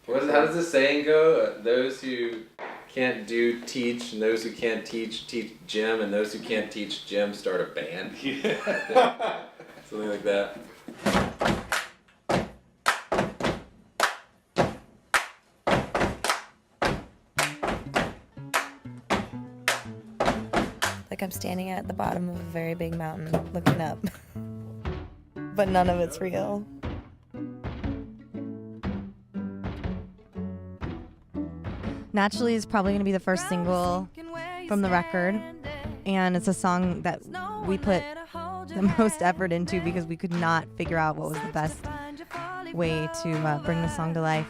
How does the saying go? Those who can't teach, and those who can't teach gym, and those who can't teach gym start a band. Yeah. Something like that. Like I'm standing at the bottom of a very big mountain looking up. But none of it's real. Naturally is probably going to be the first single from the record. And it's a song that we put the most effort into because we could not figure out what was the best way to bring the song to life.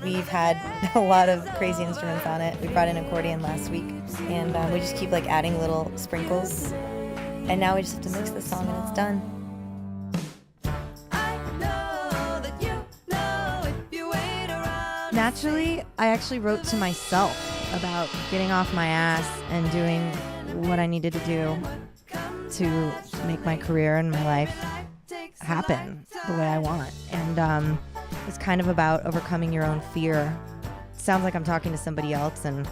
We've had a lot of crazy instruments on it. We brought in accordion last week, and we just keep like adding little sprinkles. And now we just have to mix the song and it's done. Naturally, I actually wrote to myself about getting off my ass and doing what I needed to do to make my career and my life happen the way I want. And it's kind of about overcoming your own fear. It sounds like I'm talking to somebody else, and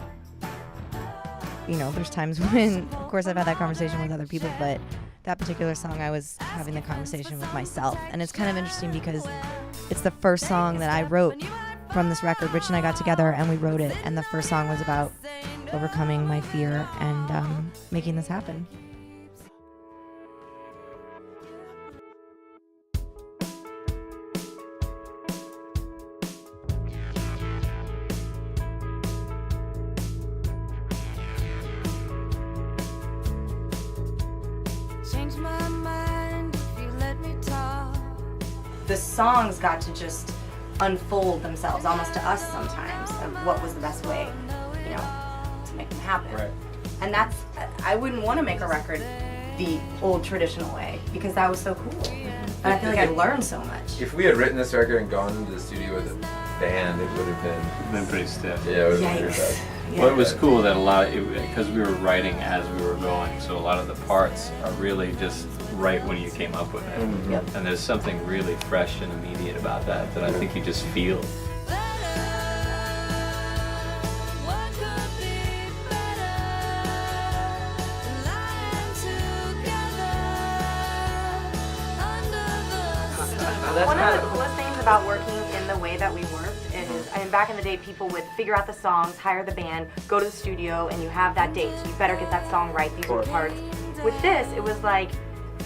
you know, there's times when, of course, I've had that conversation with other people, but that particular song, I was having the conversation with myself. And it's kind of interesting because it's the first song that I wrote from this record. Rich and I got together and we wrote it, and the first song was about overcoming my fear and making this happen. Change my mind if you let me talk. The songs got to just unfold themselves almost to us sometimes of what was the best way, you know, to make them happen. Right. And that's, I wouldn't want to make a record the old traditional way because that was so cool. And I feel like I learned so much. If we had written this record and gone into the studio with a band, it would have been pretty stiff. Yeah, it would have been pretty tough. Well, it was cool that a lot of it, because we were writing as we were going, so a lot of the parts are really just right when you came up with it. Mm-hmm. Yep. And there's something really fresh and immediate about that I think you just feel. One of the coolest things about working in the way that we worked is, I mean, back in the day, people would figure out the songs, hire the band, go to the studio, and you have that date, so you better get that song right, these are the parts. With this, it was like,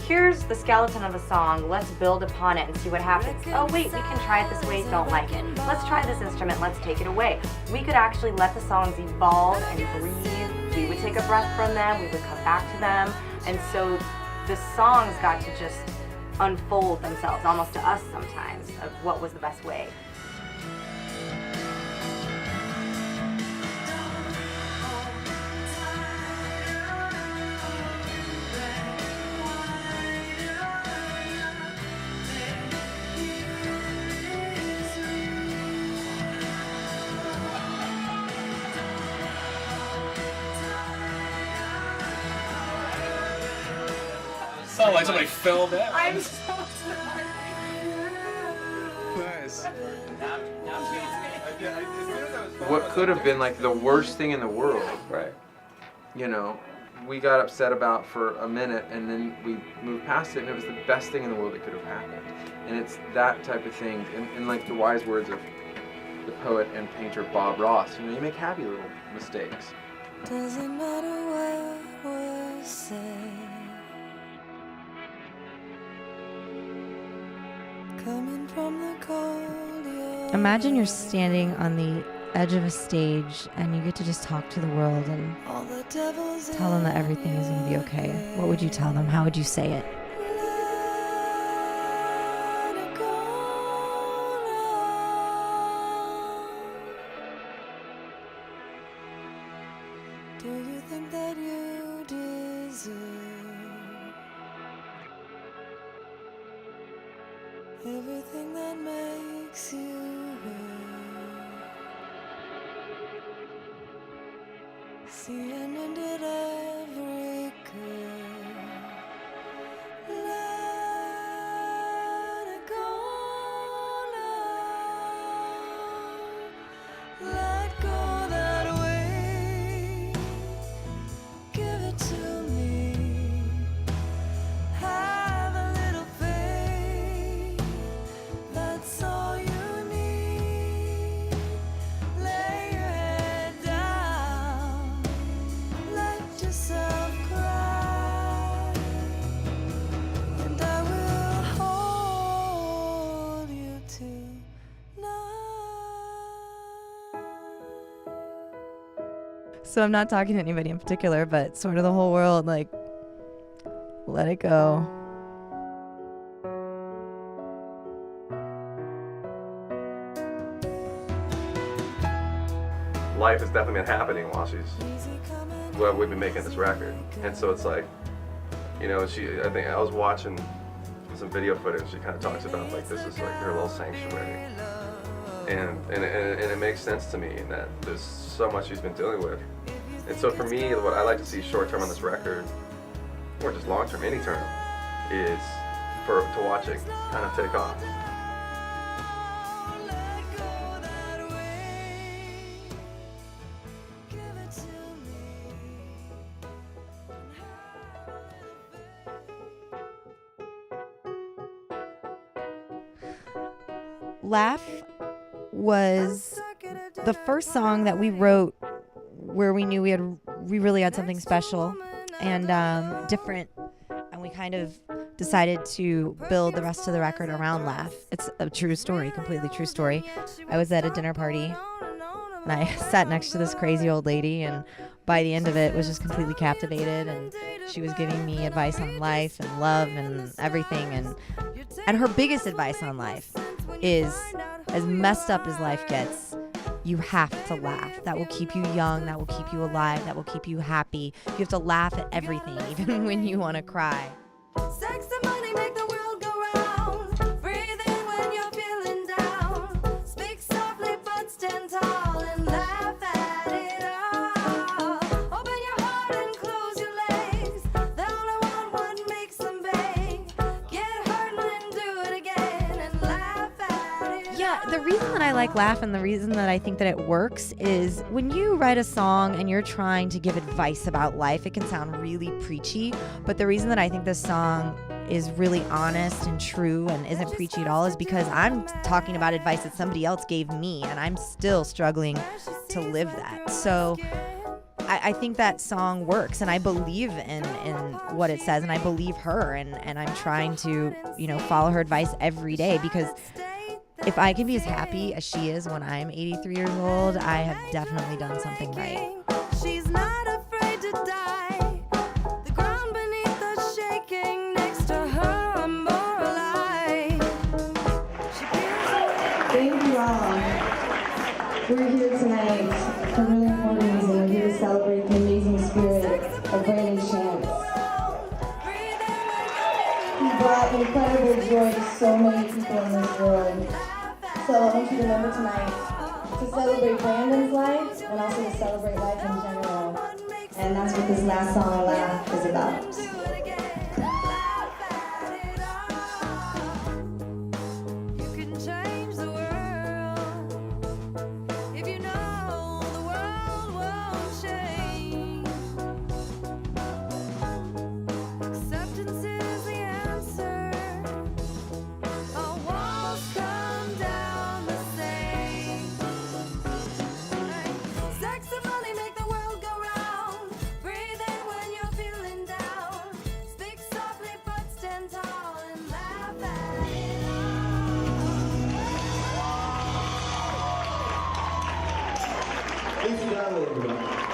here's the skeleton of a song, let's build upon it and see what happens. Oh wait, we can try it this way, don't like it. Let's try this instrument, let's take it away. We could actually let the songs evolve and breathe. We would take a breath from them, we would come back to them, and so the songs got to just unfold themselves, almost to us sometimes, of what was the best way. Sound like somebody fell down. I'm so sorry. Nice. What could have been like the worst thing in the world, Right. you know, we got upset about for a minute and then we moved past it and it was the best thing in the world that could have happened. And it's that type of thing, and like the wise words of the poet and painter Bob Ross, you know, you make happy little mistakes. Doesn't matter what was said. Coming from the cold, Imagine you're standing on the edge of a stage and you get to just talk to the world and all the devils tell them that everything is going to be okay. What would you tell them? How would you say it? let it go now. Do you think that you deserve everything that makes you hurt? See an end at every curve. Let it go now. So I'm not talking to anybody in particular, but sort of the whole world, like, let it go. Life has definitely been happening while we've been making this record, and so it's like, you know, I think I was watching some video footage. She kind of talks about like this is like her little sanctuary, and it makes sense to me in that there's so much she's been dealing with, and so for me, what I like to see short term on this record, or just long term, any term, is to watch it kind of take off. Laugh was the first song that we wrote where we knew we really had something special and different, and we kind of decided to build the rest of the record around Laugh. It's a true story, completely true story. I was at a dinner party and I sat next to this crazy old lady, and by the end of it was just completely captivated, and she was giving me advice on life and love and everything, and her biggest advice on life is, as messed up as life gets, you have to laugh. That will keep you young, that will keep you alive, that will keep you happy. You have to laugh at everything, even when you want to cry. Sex and money make the world go round. Breathe in when you're feeling down. Speak softly but stand tall and laugh at it all. Open your heart and close your legs. They only want what makes them beg. Get hurt and then do it again and laugh at it. Yeah, the reason that I like Laugh and the reason that I think that it works is when you write a song and you're trying to give advice about life, it can sound really preachy, but the reason that I think this song is really honest and true and isn't preachy at all is because I'm talking about advice that somebody else gave me, and I'm still struggling to live that. So I think that song works, and I believe in what it says, and I believe her, and I'm trying to, you know, follow her advice every day, because if I can be as happy as she is when I'm 83 years old, I have definitely done something right. She's not afraid to die. The ground beneath us shaking. Next to her, I'm more alive. She feels Thank you all. We're here tonight for a really important reason. We're here to celebrate the amazing spirit of Brandon Chance. He brought incredible joy to so many people in this world. So I want you to remember tonight to celebrate Brandon's life and also to celebrate life in general. And that's what this last song, Laugh, is about. you can change the world if you know the world won't change. Acceptance is the answer. Our walls come down the same. Sex and money make the world go round. Breathe in when you're feeling down. Speak softly but stand tall and laugh at it all. Ladies and gentlemen,